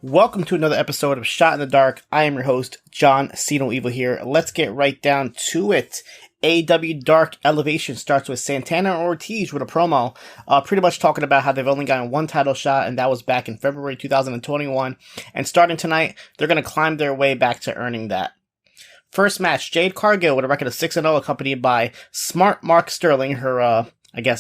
Welcome to another episode of Shot in the Dark. I am your host, John Siino Evil here. Let's get right down to it. AEW Dark Elevation starts with Santana Ortiz with a promo, pretty much talking about how they've only gotten one title shot, and that was back in February 2021. And starting tonight, they're going to climb their way back to earning that. First match, Jade Cargill with a record of 6-0, accompanied by Smart Mark Sterling, her,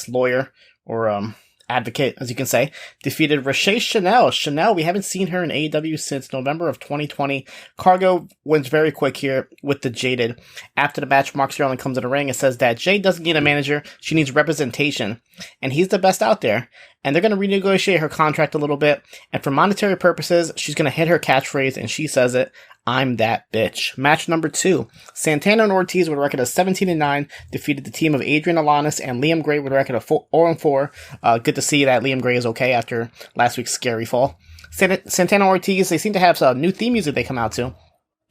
lawyer, or, advocate, as you can say, defeated Rache Chanel. Chanel, we haven't seen her in AEW since November of 2020. Cargo wins very quick here with the Jaded. After the match, Mark Sterling comes in the ring and says that Jade doesn't need a manager, she needs representation, and he's the best out there. And they're going to renegotiate her contract a little bit, and for monetary purposes, she's going to hit her catchphrase, and she says it, "I'm that bitch." Match number 2. Santana and Ortiz with a record of 17-9 defeated the team of Adrian Alanis and Liam Gray with a record of 4-4. Good to see that Liam Gray is okay after last week's scary fall. Santana Ortiz, they seem to have some new theme music they come out to.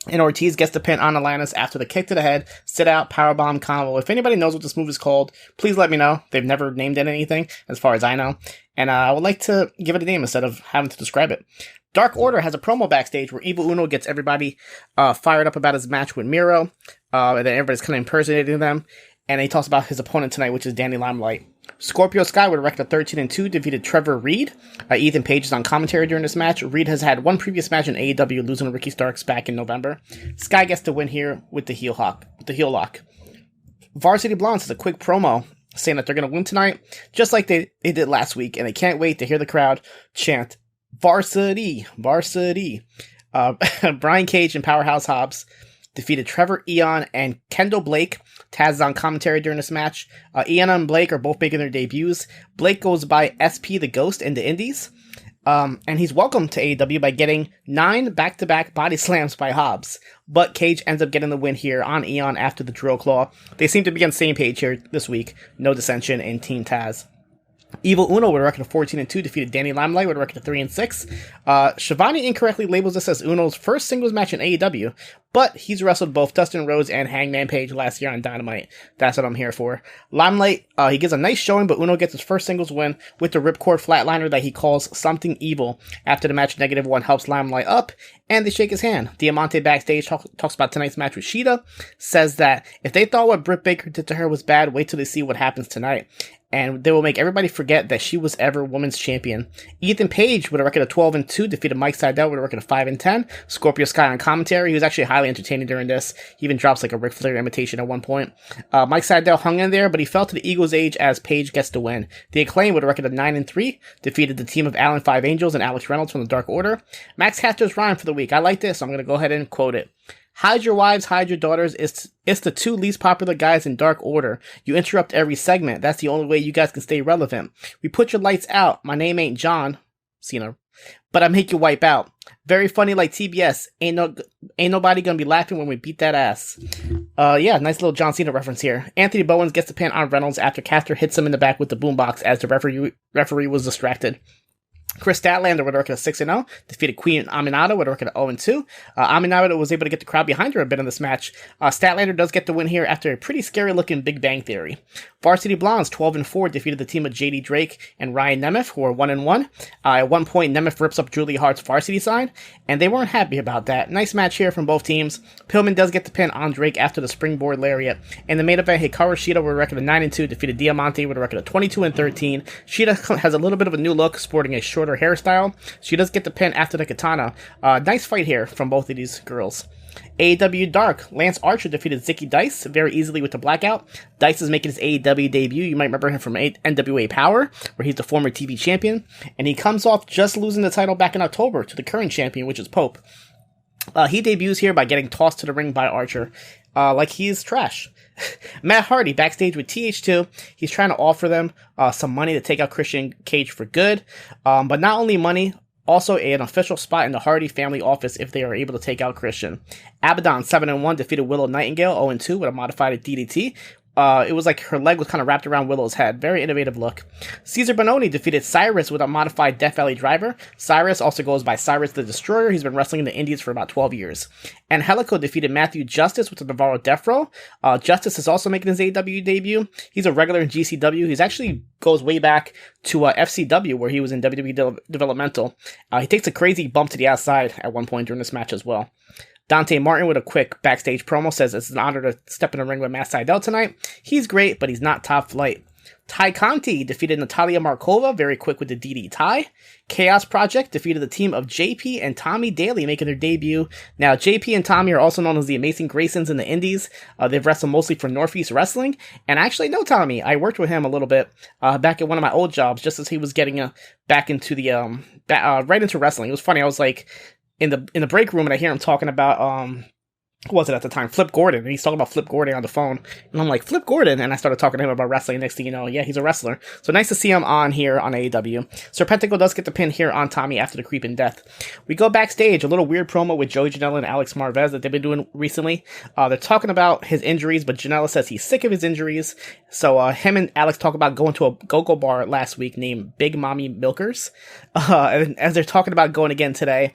And Ortiz gets the pin on Alanis after the kick to the head, sit out, powerbomb combo. If anybody knows what this move is called, please let me know. They've never named it anything, as far as I know. And I would like to give it a name instead of having to describe it. Dark Order has a promo backstage where Evil Uno gets everybody fired up about his match with Miro, and then everybody's kind of impersonating them. And he talks about his opponent tonight, which is Danny Limelight. Scorpio Sky with a record of 13-2 defeated Trevor Reed. Ethan Page is on commentary during this match. Reed has had one previous match in AEW, losing to Ricky Starks back in November. Sky gets the win here with the heel lock. Varsity Blondes has a quick promo saying that they're going to win tonight, just like they did last week, and they can't wait to hear the crowd chant Varsity. Brian Cage and Powerhouse Hobbs defeated Trevor, Eon, and Kendall Blake. Taz is on commentary during this match. Eon and Blake are both making their debuts. Blake goes by SP the Ghost in the Indies. And he's welcomed to AEW by getting 9 back-to-back body slams by Hobbs. But Cage ends up getting the win here on Eon after the Drill Claw. They seem to be on the same page here this week. No dissension in Team Taz. Evil Uno with a record of 14-2 defeated Danny Limelight with a record of 3-6. Shivani incorrectly labels this as Uno's first singles match in AEW, but he's wrestled both Dustin Rhodes and Hangman Page last year on Dynamite. That's what I'm here for. Limelight, he gives a nice showing, but Uno gets his first singles win with the Ripcord Flatliner that he calls Something Evil. After the match, -1 helps Limelight up, and they shake his hand. Diamante backstage talks about tonight's match with Shida, says that if they thought what Britt Baker did to her was bad, wait till they see what happens tonight. And they will make everybody forget that she was ever women's champion. Ethan Page, with a record of 12-2, defeated Mike Sydal with a record of 5-10. Scorpio Sky on commentary. He was actually highly entertaining during this. He even drops like a Ric Flair imitation at one point. Mike Sydal hung in there, but he fell to the Eagles' age as Page gets the win. The Acclaim, with a record of 9-3, defeated the team of Alan Five Angels and Alex Reynolds from the Dark Order. Max Caster's rhyme for the week. I like this, so I'm going to go ahead and quote it. Hide your wives, hide your daughters. It's the 2 least popular guys in Dark Order. You interrupt every segment. That's the only way you guys can stay relevant. We put your lights out. My name ain't John Cena, but I make you wipe out. Very funny like TBS. Ain't nobody gonna be laughing when we beat that ass. Yeah, nice little John Cena reference here. Anthony Bowens gets the pin on Reynolds after Caster hits him in the back with the boombox as the referee was distracted. Chris Statlander with a record of 6-0 defeated Queen Aminata with a record of 0-2. Aminata was able to get the crowd behind her a bit in this match. Statlander does get the win here after a pretty scary looking Big Bang Theory. Varsity Blondes 12-4 defeated the team of JD Drake and Ryan Nemeth, who are 1-1. At one point, Nemeth rips up Julie Hart's varsity sign, and they weren't happy about that. Nice match here from both teams. Pillman does get the pin on Drake after the springboard lariat. In the main event, Hikaru Shida with a record of 9-2 defeated Diamante with a record of 22-13. Shida has a little bit of a new look, sporting a shorter hairstyle. She does get the pin after the katana. Nice fight here from both of these girls. AEW Dark, Lance Archer defeated Zicky Dice very easily with the blackout. Dice is making his AEW debut. You might remember him from NWA Powerrr, where he's the former TV champion. And he comes off just losing the title back in October to the current champion, which is Pope. He debuts here by getting tossed to the ring by Archer, like he's trash. Matt Hardy backstage with TH2. He's trying to offer them some money to take out Christian Cage for good. But not only money, also an official spot in the Hardy family office if they are able to take out Christian. Abaddon 7-1 defeated Willow Nightingale 0-2 with a modified DDT. It was like her leg was kind of wrapped around Willow's head. Very innovative look. Cesar Bononi defeated Cyrus with a modified Death Valley driver. Cyrus also goes by Cyrus the Destroyer. He's been wrestling in the Indies for about 12 years. Angelico defeated Matthew Justice with the Navarro Death Row. Justice is also making his AEW debut. He's a regular in GCW. He's actually goes way back to FCW, where he was in WWE Developmental. He takes a crazy bump to the outside at one point during this match as well. Dante Martin with a quick backstage promo says it's an honor to step in the ring with Matt Sydal tonight. He's great, but he's not top flight. Ty Conti defeated Natalia Markova very quick with the DD tie. Chaos Project defeated the team of JP and Tommy Daly, making their debut. Now, JP and Tommy are also known as the Amazing Graysons in the Indies. They've wrestled mostly for Northeast Wrestling. And I actually know Tommy. I worked with him a little bit back at one of my old jobs, just as he was getting back into the right into wrestling. It was funny. I was like in the break room, and I hear him talking about who was it at the time? Flip Gordon. And he's talking about Flip Gordon on the phone. And I'm like, Flip Gordon? And I started talking to him about wrestling. Next thing you know, yeah, he's a wrestler. So nice to see him on here on AEW. Serpentico does get the pin here on Tommy after the creeping death. We go backstage. A little weird promo with Joey Janela and Alex Marvez that they've been doing recently. They're talking about his injuries, but Janela says he's sick of his injuries. So him and Alex talk about going to a go-go bar last week named Big Mommy Milkers. And as they're talking about going again today,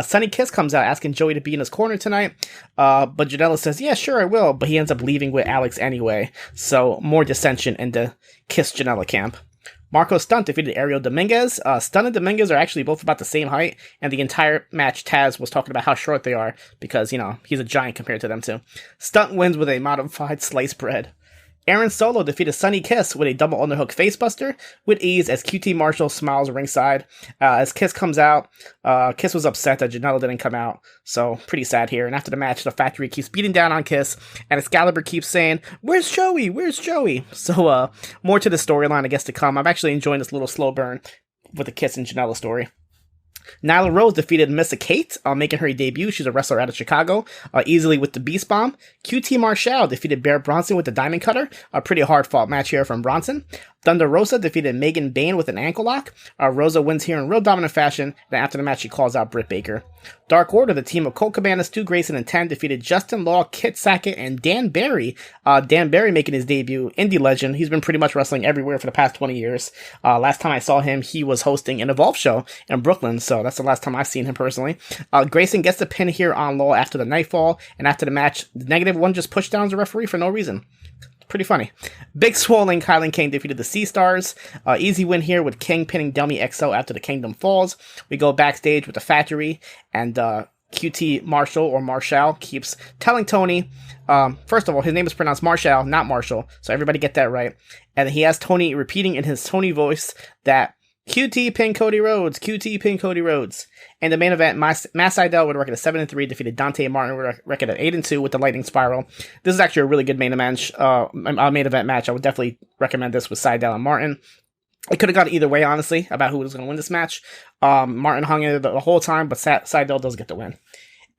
Sonny Kiss comes out asking Joey to be in his corner tonight, but Janela says, yeah, sure, I will, but he ends up leaving with Alex anyway, so more dissension in the Kiss Janela camp. Marco Stunt defeated Ariel Dominguez. Stunt and Dominguez are actually both about the same height, and the entire match Taz was talking about how short they are, because, he's a giant compared to them too. Stunt wins with a modified sliced bread. Aaron Solo defeated Sonny Kiss with a double underhook facebuster with ease as QT Marshall smiles ringside. As Kiss comes out, Kiss was upset that Janela didn't come out, so pretty sad here. And after the match, the factory keeps beating down on Kiss, and Excalibur keeps saying, "Where's Joey? Where's Joey?" So more to the storyline, I guess, to come. I'm actually enjoying this little slow burn with the Kiss and Janela story. Nyla Rose defeated Missa Kate, making her debut. She's a wrestler out of Chicago, easily with the Beast Bomb. QT Marshall defeated Bear Bronson with the Diamond Cutter. A pretty hard-fought match here from Bronson. Thunder Rosa defeated Megan Bayne with an ankle lock. Rosa wins here in real dominant fashion. Then after the match, she calls out Britt Baker. Dark Order, the team of Colt Cabana, Stu Grayson, and 10 defeated Justin Law, Kit Sackett, and Dan Barry. Dan Barry making his debut, indie legend. He's been pretty much wrestling everywhere for the past 20 years. Last time I saw him, he was hosting an Evolve show in Brooklyn, so that's the last time I've seen him personally. Grayson gets the pin here on Law after the Nightfall, and after the match, the negative one just pushed down the referee for no reason. Pretty funny. Big Swole and Kylan Kane defeated the Sea Stars. Easy win here with King pinning Dummy XO after the Kingdom Falls. We go backstage with the Factory, and QT Marshall, or Marshall, keeps telling Tony, first of all, his name is pronounced Marshall, not Marshall, so everybody get that right. And he has Tony repeating in his Tony voice that QT pin Cody Rhodes, QT pin Cody Rhodes. And the main event, Matt Sydal with a record of 7-3 defeated Dante Martin with a record of 8-2 with the Lightning Spiral. This is actually a really good main event match. I would definitely recommend this with Sydal and Martin. It could have gone either way, honestly, about who was going to win this match. Martin hung in the whole time, but Sydal does get the win.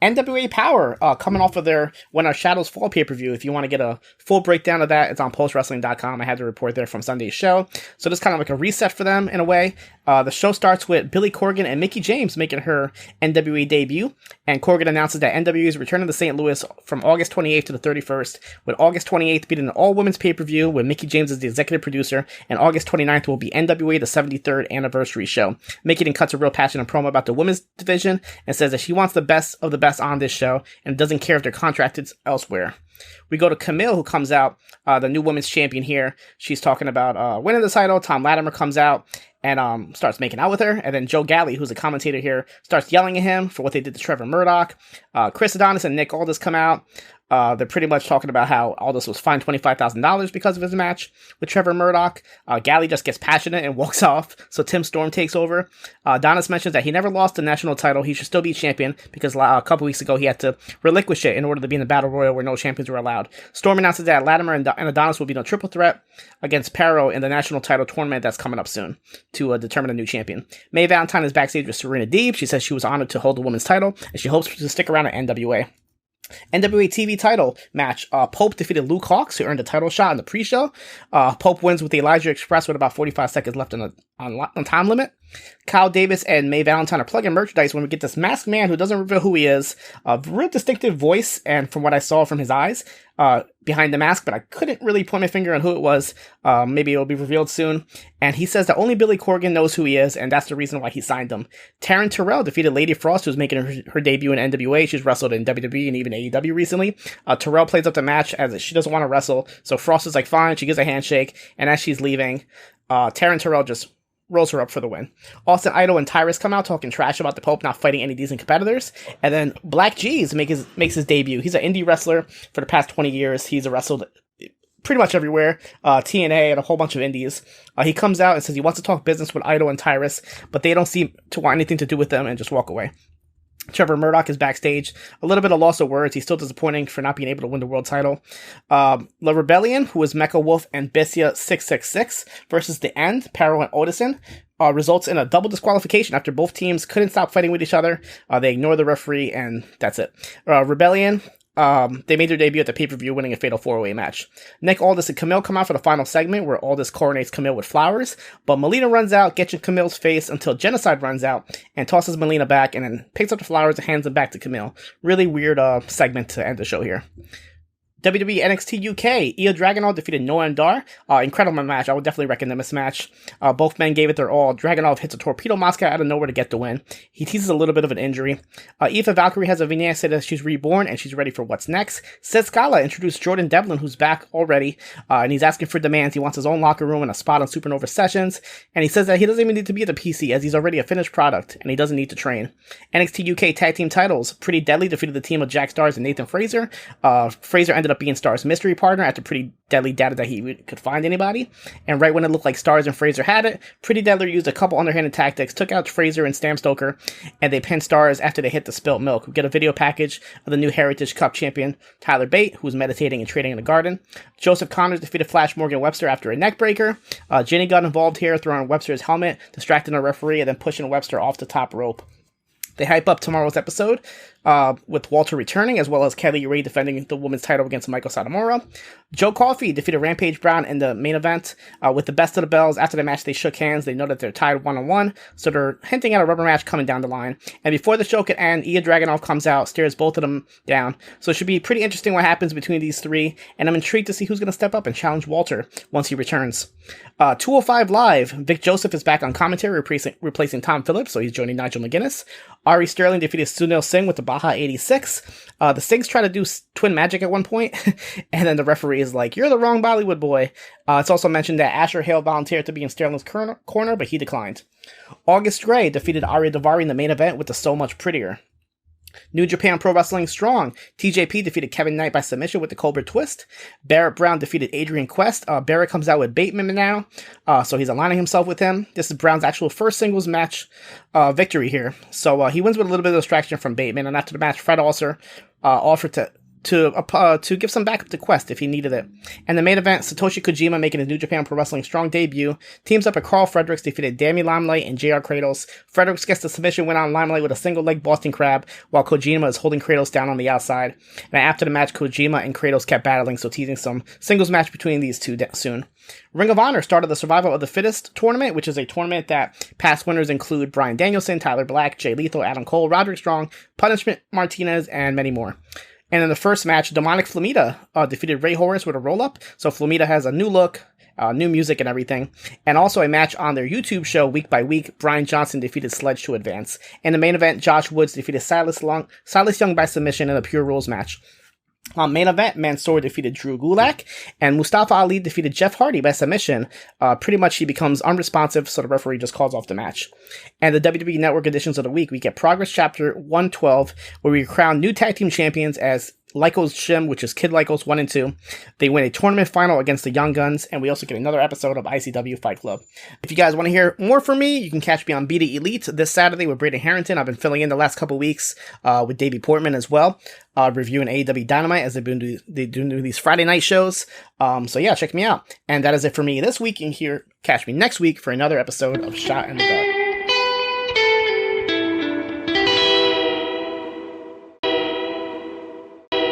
NWA Powerrr, coming off of their When Our Shadows Fall pay-per-view. If you want to get a full breakdown of that, it's on postwrestling.com. I had the report there from Sunday's show. So this is kind of like a reset for them in a way. The show starts with Billy Corgan and Mickie James making her NWA debut. And Corgan announces that NWA is returning to St. Louis from August 28th to the 31st, with August 28th being an all-women's pay-per-view with Mickie James as the executive producer, and August 29th will be NWA the 73rd anniversary show. Mickie then cuts a real passionate promo about the women's division and says that she wants the best of the best on this show and doesn't care if they're contracted elsewhere. We go to Camille, who comes out, the new women's champion here. She's talking about winning the title. Tom Latimer comes out and starts making out with her. And then Joe Galley, who's a commentator here, starts yelling at him for what they did to Trevor Murdoch. Chris Adonis and Nick Aldis come out. They're pretty much talking about how Aldis was fined $25,000 because of his match with Trevor Murdoch. Galley just gets passionate and walks off, so Tim Storm takes over. Adonis mentions that he never lost the national title. He should still be champion because a couple weeks ago he had to relinquish it in order to be in the Battle Royal where no champions were allowed. Storm announces that Latimer and Adonis will be no triple threat against Perro in the national title tournament that's coming up soon to determine a new champion. Mae Valentine is backstage with Serena Deeb. She says she was honored to hold the women's title and she hopes to stick around at NWA. NWA TV title match. Pope defeated Luke Hawx, who earned a title shot in the pre-show. Pope wins with the Elijah Express with about 45 seconds left on time limit. Kyle Davis and Mae Valentine are plugging merchandise when we get this masked man who doesn't reveal who he is. A real distinctive voice, and from what I saw from his eyes behind the mask, but I couldn't really point my finger on who it was. Maybe it'll be revealed soon. And he says that only Billy Corgan knows who he is, and that's the reason why he signed him. Taryn Terrell defeated Lady Frost, who's making her debut in NWA. She's wrestled in WWE and even AEW recently. Terrell plays up the match as she doesn't want to wrestle, so Frost is like, fine, she gives a handshake, and as she's leaving, Taryn Terrell just rolls her up for the win. Austin Idol and Tyrus come out talking trash about the Pope not fighting any decent competitors. And then BLK Jeez makes his debut. He's an indie wrestler for the past 20 years. He's wrestled pretty much everywhere, TNA and a whole bunch of indies. He comes out and says he wants to talk business with Idol and Tyrus, but they don't seem to want anything to do with them and just walk away. Trevor Murdoch is backstage. A little bit of loss of words. He's still disappointing for not being able to win the world title. La Rebellion, who is Mecha Wolf and Bissia 666 versus The End, Perro and Odison, results in a double disqualification after both teams couldn't stop fighting with each other. They ignore the referee, and that's it. Rebellion, they made their debut at the pay-per-view, winning a fatal 4-way match. Nick Aldis and Camille come out for the final segment, where Aldis coronates Camille with flowers, but Melina runs out, gets in Camille's face until Genocide runs out and tosses Melina back, and then picks up the flowers and hands them back to Camille. Really weird segment to end the show here. WWE NXT UK, Ilja Dragunov defeated Noam Dar. Incredible match. I would definitely recommend this match. Both men gave it their all. Dragunov hits a torpedo Moscow out of nowhere to get the win. He teases a little bit of an injury. Aoife Valkyrie has a vignette say that she's reborn and she's ready for what's next. Sid Scala introduced Jordan Devlin, who's back already, and he's asking for demands. He wants his own locker room and a spot on Supernova Sessions, and he says that he doesn't even need to be at the PC as he's already a finished product and he doesn't need to train. NXT UK Tag Team titles. Pretty Deadly defeated the team of Jack Starz and Nathan Fraser. Fraser ended up being Starz' mystery partner after Pretty Deadly doubted that he could find anybody. And right when it looked like Starz and Fraser had it, Pretty Deadly used a couple underhanded tactics, took out Fraser and Stam Stoker, and they pinned Starz after they hit the spilt milk. We get a video package of the new Heritage Cup champion, Tyler Bate, who's meditating and trading in the garden. Joseph Connors defeated Flash Morgan Webster after a neck breaker. Jenny got involved here, throwing Webster's helmet, distracting a referee, and then pushing Webster off the top rope. They hype up tomorrow's episode with Walter returning, as well as Kelly Ray defending the women's title against Michael Satomura. Joe Coffey defeated Rampage Brown in the main event with the best of the bells. After the match, they shook hands. They know that they're tied 1-1, so they're hinting at a rubber match coming down the line. And before the show can end, Ilja Dragunov comes out, stares both of them down. So it should be pretty interesting what happens between these three, and I'm intrigued to see who's going to step up and challenge Walter once he returns. 205 Live, Vic Joseph is back on commentary, replacing Tom Phillips, so he's joining Nigel McGuinness. Ari Sterling defeated Sunil Singh with the Baja 86. The Singhs try to do twin magic at one point, and then the referee is like, "You're the wrong Bollywood boy." It's also mentioned that Asher Hale volunteered to be in Sterling's corner, but he declined. August Gray defeated Arya Davari in the main event with the So Much Prettier. New Japan Pro Wrestling Strong. TJP defeated Kevin Knight by submission with the Cobra Twist. Barrett Brown defeated Adrian Quest. Barrett comes out with Bateman now, so he's aligning himself with him. This is Brown's actual first singles match victory here. So he wins with a little bit of distraction from Bateman, and after the match, Fred Alser offered to give some backup to Quest if he needed it. And the main event, Satoshi Kojima making his New Japan Pro Wrestling Strong debut, teams up with Carl Fredericks, defeated Dammy Limelight and JR Kratos. Fredericks gets the submission win on Limelight with a single leg Boston Crab, while Kojima is holding Kratos down on the outside. And after the match, Kojima and Kratos kept battling, so teasing some singles match between these two soon. Ring of Honor started the Survival of the Fittest tournament, which is a tournament that past winners include Bryan Danielson, Tyler Black, Jay Lethal, Adam Cole, Roderick Strong, Punishment Martinez, and many more. And in the first match, Demonic Flamita defeated Ray Horace with a roll-up. So Flamita has a new look, new music and everything. And also a match on their YouTube show, Week by Week. Brian Johnson defeated Sledge to advance. In the main event, Josh Woods defeated Silas Young by submission in a Pure Rules match. Main event, Mansoor defeated Drew Gulak, and Mustafa Ali defeated Jeff Hardy by submission. Pretty much he becomes unresponsive, so the referee just calls off the match. And the WWE Network editions of the week, we get Progress Chapter 112, where we crown new tag team champions as Lycos Gym, which is Kid Lycos 1 and 2. They win a tournament final against the Young Guns, and we also get another episode of ICW Fight Club. If you guys want to hear more from me, you can catch me on BD Elite this Saturday with Braden Harrington. I've been filling in the last couple weeks with Davey Portman as well, reviewing AEW Dynamite as they do these Friday night shows. So yeah, check me out. And that is it for me this week. You can catch me next week for another episode of Shot in the Dark.